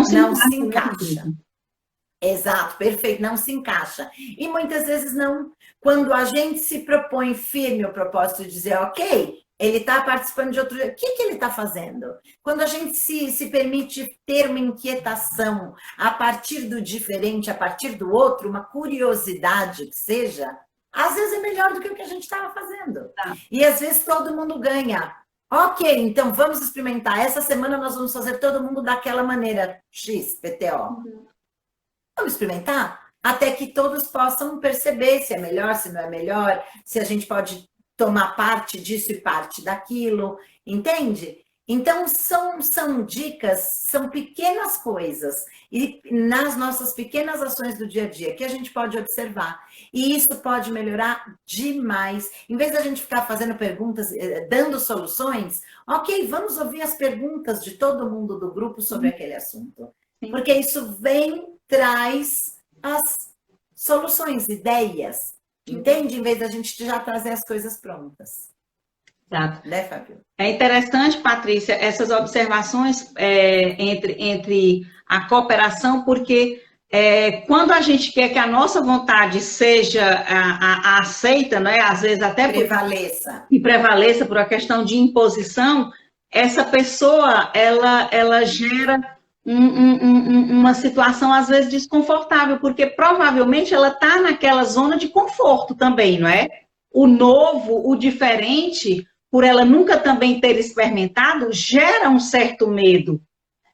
se encaixa. Exato, perfeito, não se encaixa. E muitas vezes não. Quando a gente se propõe firme o propósito de dizer, ok, ele está participando de outro... O que ele está fazendo? Quando a gente se permite ter uma inquietação a partir do diferente, a partir do outro, uma curiosidade que seja, às vezes é melhor do que o que a gente estava fazendo. Tá. E às vezes todo mundo ganha. Ok, então vamos experimentar. Essa semana nós vamos fazer todo mundo daquela maneira. X, PTO. Vamos experimentar? Até que todos possam perceber se é melhor, se não é melhor, se a gente pode tomar parte disso e parte daquilo, entende? Então, são dicas, são pequenas coisas, e nas nossas pequenas ações do dia a dia, que a gente pode observar. E isso pode melhorar demais. Em vez da gente ficar fazendo perguntas, dando soluções, ok, vamos ouvir as perguntas de todo mundo do grupo sobre aquele assunto. Porque isso traz as soluções, ideias. Entende? Em vez da gente já trazer as coisas prontas. Exato. Né, Fábio? É interessante, Patrícia, essas observações entre a cooperação, porque quando a gente quer que a nossa vontade seja a aceita, né, às vezes até prevaleça por uma questão de imposição, essa pessoa, ela gera uma situação, às vezes, desconfortável, porque provavelmente ela está naquela zona de conforto também, não é? O novo, o diferente, por ela nunca também ter experimentado, gera um certo medo,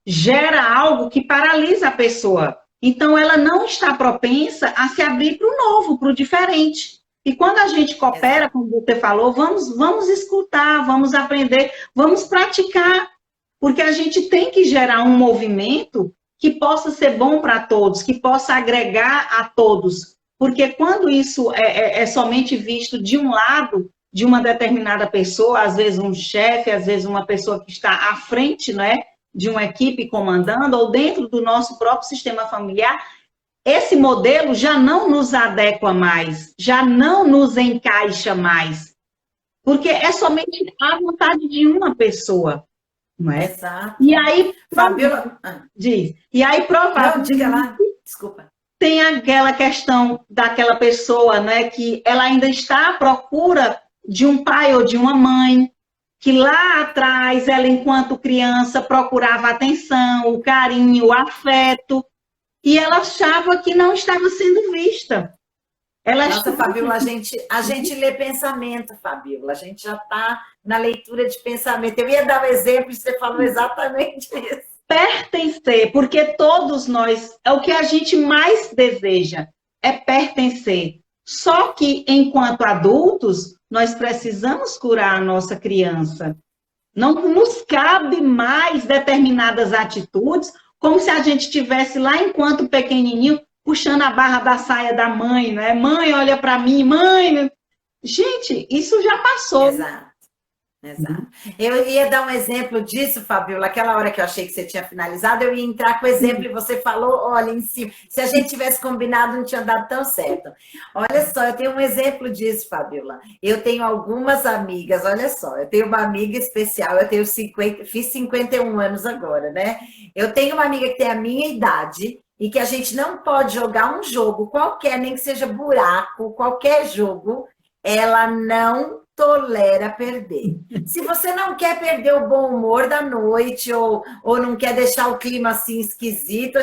gera algo que paralisa a pessoa. Então, ela não está propensa a se abrir para o novo, para o diferente. E quando a gente coopera, como você falou, vamos escutar, vamos aprender, vamos praticar. Porque a gente tem que gerar um movimento que possa ser bom para todos, que possa agregar a todos. Porque quando isso é somente visto de um lado, de uma determinada pessoa, às vezes um chefe, às vezes uma pessoa que está à frente, né, de uma equipe comandando, ou dentro do nosso próprio sistema familiar, esse modelo já não nos adequa mais, já não nos encaixa mais. Porque é somente a vontade de uma pessoa. Não é? Exato. E aí, Fabiola, diz. E aí, provavelmente, diga lá. Desculpa. Tem aquela questão daquela pessoa, né, que ela ainda está à procura de um pai ou de uma mãe, que lá atrás, ela, enquanto criança, procurava atenção, o carinho, o afeto, e ela achava que não estava sendo vista. Nossa, Fabiola, a gente lê pensamento, Fabiola. A gente já está na leitura de pensamento. Eu ia dar um exemplo e você falou exatamente isso. Pertencer, porque todos nós, é o que a gente mais deseja, é pertencer. Só que, enquanto adultos, nós precisamos curar a nossa criança. Não nos cabe mais determinadas atitudes, como se a gente estivesse lá, enquanto pequenininho, puxando a barra da saia da mãe, né? Mãe, olha para mim, mãe. Gente, isso já passou. Exato. Eu ia dar um exemplo disso, Fabiola. Aquela hora que eu achei que você tinha finalizado, eu ia entrar com o exemplo e você falou, olha, em cima. Se a gente tivesse combinado, não tinha dado tão certo. Olha só, eu tenho um exemplo disso, Fabiola. Eu tenho algumas amigas, olha só, eu tenho uma amiga especial, eu tenho fiz 51 anos agora, né? Eu tenho uma amiga que tem a minha idade, e que a gente não pode jogar um jogo qualquer, nem que seja buraco, qualquer jogo, ela não tolera perder. Se você não quer perder o bom humor da noite, ou não quer deixar o clima assim esquisito,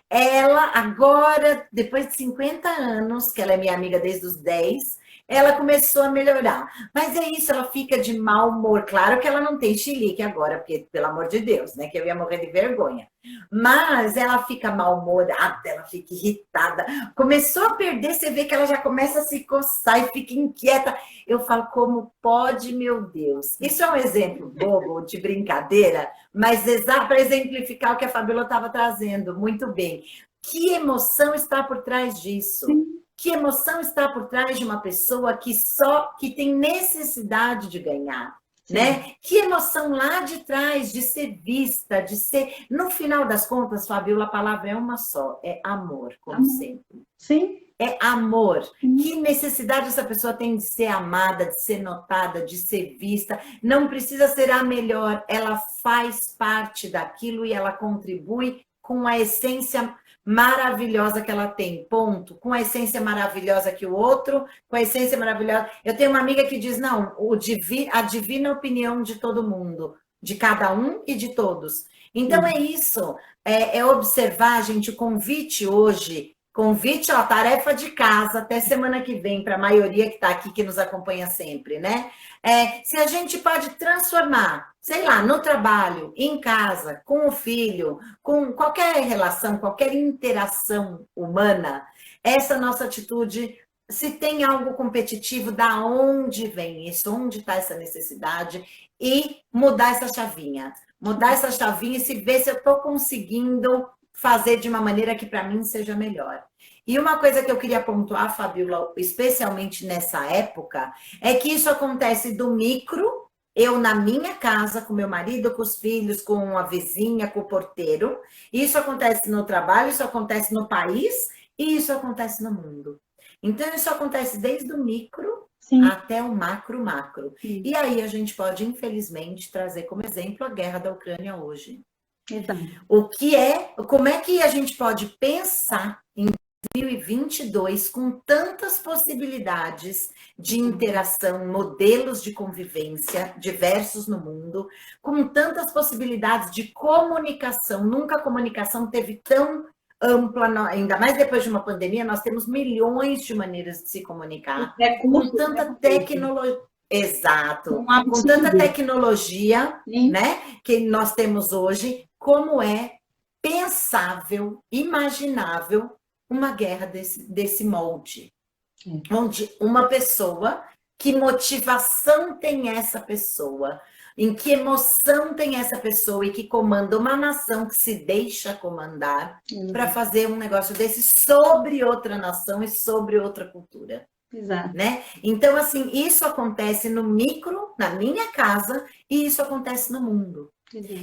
ela agora, depois de 50 anos, que ela é minha amiga desde os 10, ela começou a melhorar. Mas é isso, ela fica de mau humor. Claro que ela não tem chilique agora, porque, pelo amor de Deus, né? Que eu ia morrer de vergonha. Mas ela fica mal-humorada, ela fica irritada. Começou a perder, você vê que ela já começa a se coçar e fica inquieta. Eu falo, como pode, meu Deus? Isso é um exemplo bobo, de brincadeira, mas para exemplificar o que a Fabiola estava trazendo, muito bem. Que emoção está por trás disso? Que emoção está por trás de uma pessoa que tem necessidade de ganhar, né? Que emoção lá de trás de ser vista, de ser... No final das contas, Fabiola, a palavra é uma só, é amor, como sempre. Sim. É amor. Que necessidade essa pessoa tem de ser amada, de ser notada, de ser vista. Não precisa ser a melhor, ela faz parte daquilo e ela contribui com a essência maravilhosa que ela tem, ponto. Com a essência maravilhosa que o outro, com a essência maravilhosa... Eu tenho uma amiga que diz, não, a divina opinião de todo mundo, de cada um e de todos. Então, é isso, é observar, gente, o convite hoje, ó, tarefa de casa, até semana que vem, para a maioria que está aqui, que nos acompanha sempre, né? Se a gente pode transformar, sei lá, no trabalho, em casa, com o filho, com qualquer relação, qualquer interação humana, essa nossa atitude, se tem algo competitivo, da onde vem isso, onde está essa necessidade, e mudar essa chavinha. Mudar essa chavinha e se ver se eu estou conseguindo fazer de uma maneira que para mim seja melhor. E uma coisa que eu queria pontuar, Fabiola, especialmente nessa época, é que isso acontece do micro, eu na minha casa, com meu marido, com os filhos, com a vizinha, com o porteiro. Isso acontece no trabalho, isso acontece no país e isso acontece no mundo. Então, isso acontece desde o micro até o macro. E aí a gente pode, infelizmente, trazer como exemplo a guerra da Ucrânia hoje. Exato. Como é que a gente pode pensar em 2022 com tantas possibilidades de interação, modelos de convivência diversos no mundo, com tantas possibilidades de comunicação. Nunca a comunicação teve tão ampla, ainda mais depois de uma pandemia, nós temos milhões de maneiras de se comunicar, com tanta tecnologia. Exato, com tanta tecnologia, né, que nós temos hoje, como é pensável, imaginável uma guerra desse molde, onde uma pessoa, que motivação tem essa pessoa, em que emoção tem essa pessoa e que comanda uma nação que se deixa comandar para fazer um negócio desse sobre outra nação e sobre outra cultura. Exato. Né? Então, assim, isso acontece no micro, na minha casa, e isso acontece no mundo.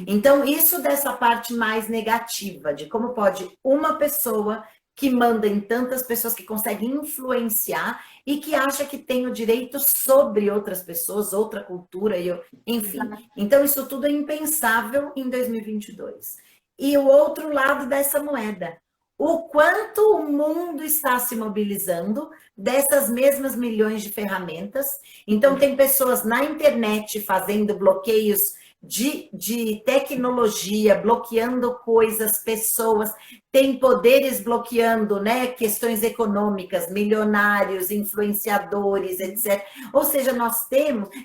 Então, isso dessa parte mais negativa, de como pode uma pessoa que manda em tantas pessoas, que consegue influenciar e que acha que tem o direito sobre outras pessoas, outra cultura, enfim. Então, isso tudo é impensável em 2022. E o outro lado dessa moeda, o quanto o mundo está se mobilizando dessas mesmas milhões de ferramentas. Então, tem pessoas na internet fazendo bloqueios de tecnologia, bloqueando coisas, pessoas, tem poderes bloqueando, né, questões econômicas, milionários, influenciadores, etc. Ou seja,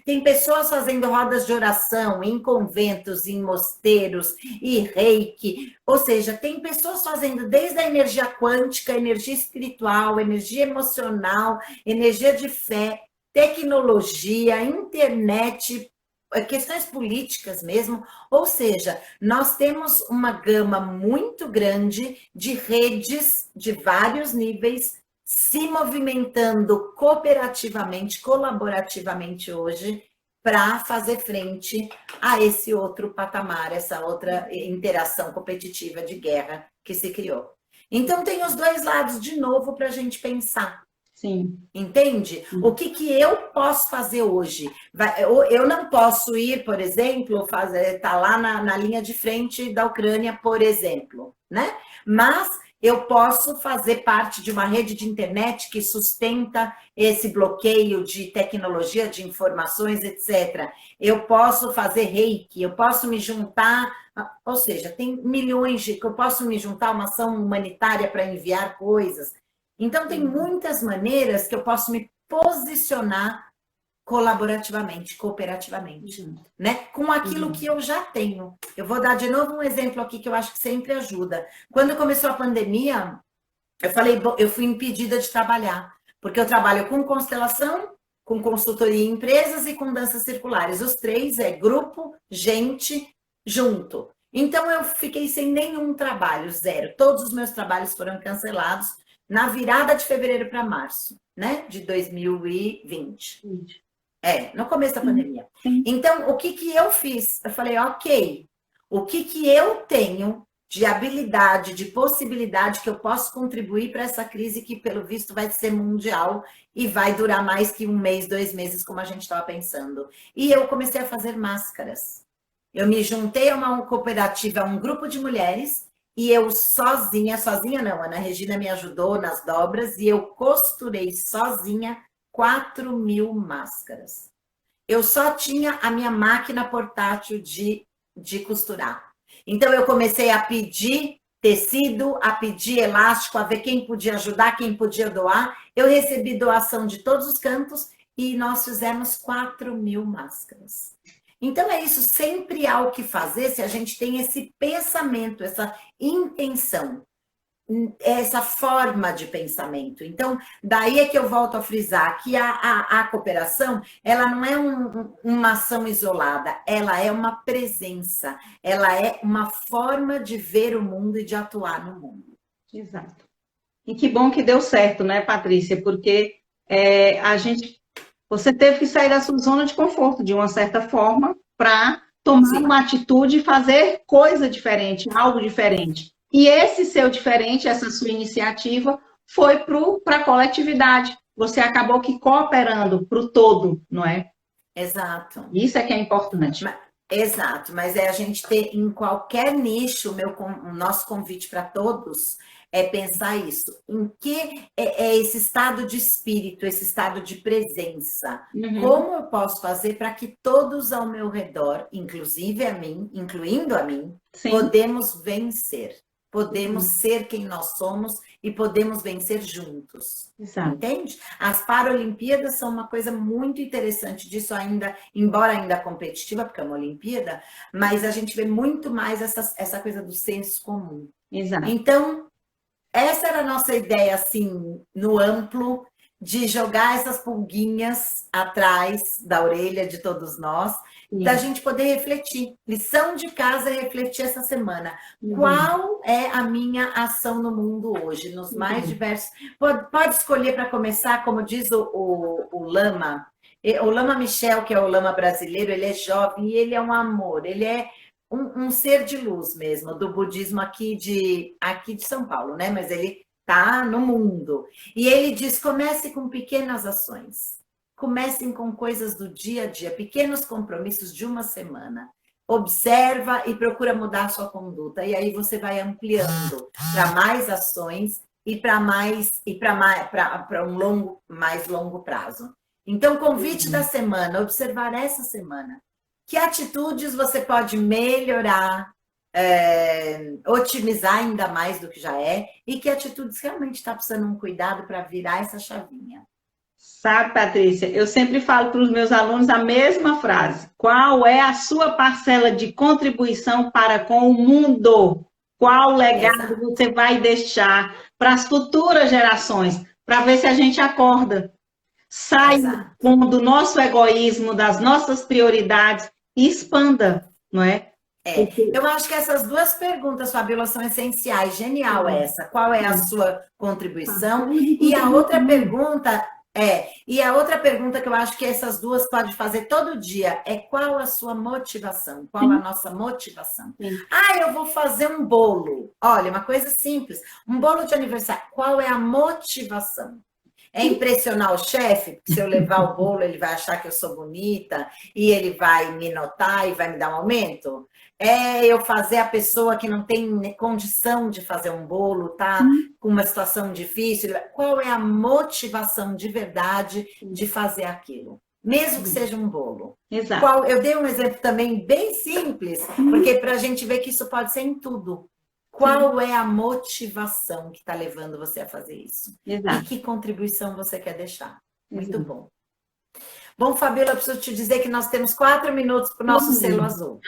tem pessoas fazendo rodas de oração em conventos, em mosteiros, e reiki, ou seja, tem pessoas fazendo desde a energia quântica, energia espiritual, energia emocional, energia de fé, tecnologia, internet, questões políticas mesmo, ou seja, nós temos uma gama muito grande de redes de vários níveis se movimentando cooperativamente, colaborativamente hoje, para fazer frente a esse outro patamar, essa outra interação competitiva de guerra que se criou. Então, tem os dois lados de novo para a gente pensar. Sim. Entende? O que eu posso fazer hoje? Eu não posso ir, por exemplo, tá lá na linha de frente da Ucrânia, por exemplo, né? Mas eu posso fazer parte de uma rede de internet que sustenta esse bloqueio de tecnologia, de informações, etc. Eu posso fazer reiki, eu posso me juntar, ou seja, tem milhões eu posso me juntar a uma ação humanitária para enviar coisas. Então, tem muitas maneiras que eu posso me posicionar colaborativamente, cooperativamente, né? Com aquilo que eu já tenho. Eu vou dar de novo um exemplo aqui que eu acho que sempre ajuda. Quando começou a pandemia, eu fui impedida de trabalhar, porque eu trabalho com constelação, com consultoria em empresas e com danças circulares. Os três é grupo, gente, junto. Então, eu fiquei sem nenhum trabalho, zero. Todos os meus trabalhos foram cancelados na virada de fevereiro para março, né, de 2020. No começo da pandemia. Então, o que eu fiz? Eu falei, ok, o que eu tenho de habilidade, de possibilidade que eu posso contribuir para essa crise que, pelo visto, vai ser mundial e vai durar mais que 1 mês, 2 meses, como a gente estava pensando. E eu comecei a fazer máscaras. Eu me juntei a uma cooperativa, a um grupo de mulheres e eu sozinha não, a Ana Regina me ajudou nas dobras e eu costurei sozinha 4.000 máscaras. Eu só tinha a minha máquina portátil de costurar. Então, eu comecei a pedir tecido, a pedir elástico, a ver quem podia ajudar, quem podia doar. Eu recebi doação de todos os cantos e nós fizemos 4.000 máscaras. Então, é isso, sempre há o que fazer se a gente tem esse pensamento, essa intenção, essa forma de pensamento. Então, daí é que eu volto a frisar que a cooperação, ela não é uma ação isolada, ela é uma presença, ela é uma forma de ver o mundo e de atuar no mundo. Exato. E que bom que deu certo, né, Patrícia? Porque você teve que sair da sua zona de conforto, de uma certa forma, para tomar uma atitude e fazer coisa diferente, algo diferente. E esse seu diferente, essa sua iniciativa, foi para a coletividade. Você acabou que cooperando para o todo, não é? Exato. Isso é que é importante. Exato, mas é a gente ter em qualquer nicho, o nosso convite para todos é pensar isso, em que é esse estado de espírito, esse estado de presença. Como eu posso fazer para que todos ao meu redor, inclusive a mim, incluindo a mim, podemos vencer, podemos ser quem nós somos e podemos vencer juntos. Exato. Entende? As Paralimpíadas são uma coisa muito interessante disso ainda, embora ainda competitiva, porque é uma Olimpíada, mas a gente vê muito mais essa coisa do senso comum. Exato. Então, essa era a nossa ideia, assim, no amplo, de jogar essas pulguinhas atrás da orelha de todos nós, da gente poder refletir. Lição de casa é refletir essa semana. Qual é a minha ação no mundo hoje, nos mais diversos... Pode escolher para começar, como diz o Lama. O Lama Michel, que é o Lama brasileiro, ele é jovem e ele é um amor. Ele é um ser de luz mesmo, do budismo aqui de São Paulo, né? Mas ele está no mundo. E ele diz, comece com pequenas ações. Comecem com coisas do dia a dia, pequenos compromissos de uma semana. Observa e procura mudar a sua conduta. E aí você vai ampliando para mais ações e para um mais longo prazo. Então, convite da semana, observar essa semana. Que atitudes você pode melhorar, otimizar ainda mais do que já é, e que atitudes realmente está precisando de um cuidado para virar essa chavinha. Sabe, Patrícia, eu sempre falo para os meus alunos a mesma frase. Qual é a sua parcela de contribuição para com o mundo? Qual legado você vai deixar para as futuras gerações? Para ver se a gente acorda. Sai do nosso egoísmo, das nossas prioridades e expanda, não é? Eu acho que essas duas perguntas, Fabíola, são essenciais. Genial essa. Qual é a sua contribuição? E a outra pergunta... E a outra pergunta que eu acho que essas duas podem fazer todo dia é qual a sua motivação? Qual a nossa motivação? Eu vou fazer um bolo. Olha, uma coisa simples. Um bolo de aniversário. Qual é a motivação? É impressionar o chefe? Se eu levar o bolo, ele vai achar que eu sou bonita e ele vai me notar e vai me dar um aumento? É eu fazer a pessoa que não tem condição de fazer um bolo, tá com uma situação difícil? Qual é a motivação de verdade de fazer aquilo? Mesmo que seja um bolo. Exato. Eu dei um exemplo também bem simples, porque para a gente ver que isso pode ser em tudo. Qual é a motivação que está levando você a fazer isso? Exato. E que contribuição você quer deixar? Muito bom. Bom, Fabíola, eu preciso te dizer que nós temos 4 minutos para o nosso selo azul.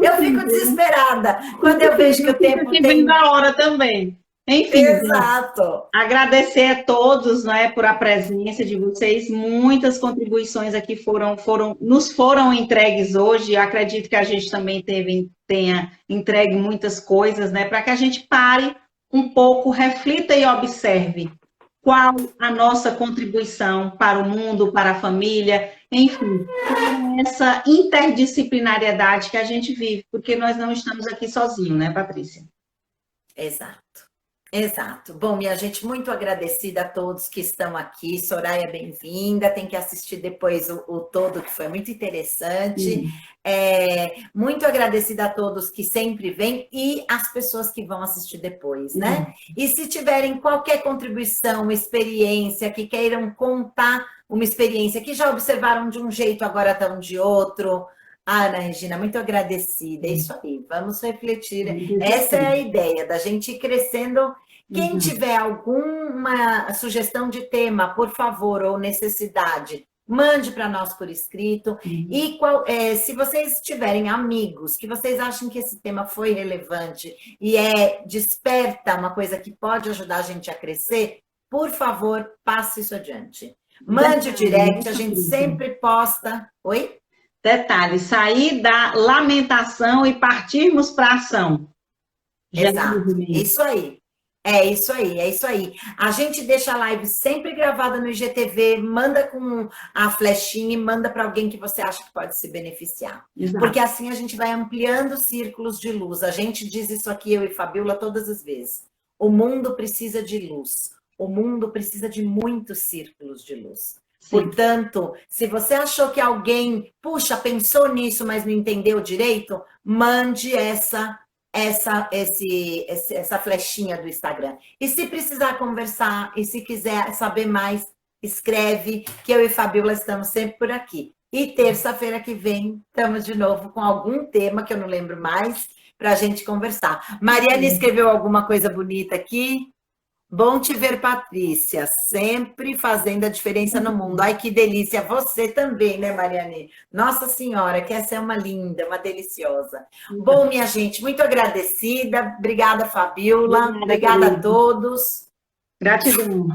Eu fico desesperada quando eu vejo que o tempo tem na hora também. Enfim, exato. Agradecer a todos, não é, por a presença de vocês. Muitas contribuições aqui nos foram entregues hoje. Eu acredito que a gente também tenha entregue muitas coisas, né, para que a gente pare um pouco, reflita e observe qual a nossa contribuição para o mundo, para a família, enfim, essa interdisciplinariedade que a gente vive, porque nós não estamos aqui sozinhos, né, Patrícia? Exato. Exato. Bom, minha gente, muito agradecida a todos que estão aqui. Soraya, bem-vinda. Tem que assistir depois o todo, que foi muito interessante. Muito agradecida a todos que sempre vêm e as pessoas que vão assistir depois, né? E se tiverem qualquer contribuição, experiência, que queiram contar uma experiência que já observaram de um jeito, agora estão de outro. Ana Regina, muito agradecida. É isso aí, vamos refletir. Essa é a ideia, da gente ir crescendo. Quem tiver alguma sugestão de tema, por favor, ou necessidade, mande para nós por escrito. E se vocês tiverem amigos que vocês acham que esse tema foi relevante e desperta uma coisa que pode ajudar a gente a crescer, por favor, passe isso adiante. Mande o direct, a gente sempre posta. Oi? Detalhe, sair da lamentação e partirmos para a ação. Exato, isso aí. É isso aí, é isso aí. A gente deixa a live sempre gravada no IGTV, manda com a flechinha e manda para alguém que você acha que pode se beneficiar. Exato. Porque assim a gente vai ampliando círculos de luz. A gente diz isso aqui, eu e Fabiola, todas as vezes. O mundo precisa de luz. O mundo precisa de muitos círculos de luz. Sim. Portanto, se você achou que alguém, puxa, pensou nisso, mas não entendeu direito, mande essa flechinha do Instagram. E se precisar conversar, e se quiser saber mais, escreve, que eu e Fabiola estamos sempre por aqui. E terça-feira que vem, estamos de novo com algum tema, que eu não lembro mais, para a gente conversar. Mariane escreveu alguma coisa bonita aqui. Bom te ver, Patrícia, sempre fazendo a diferença no mundo. Ai, que delícia. Você também, né, Mariane? Nossa Senhora, que essa é uma linda, uma deliciosa. Bom, minha gente, muito agradecida. Obrigada, Fabiola. Obrigada a todos. Gratidão.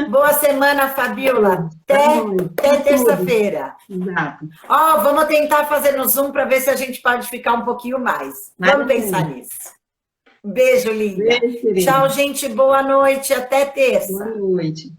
Boa semana, Fabiola. Até terça-feira. Exato. Vamos tentar fazer no Zoom para ver se a gente pode ficar um pouquinho mais. Vamos pensar nisso. Beijo, linda. Beijo, tchau, gente. Boa noite. Até terça. Boa noite.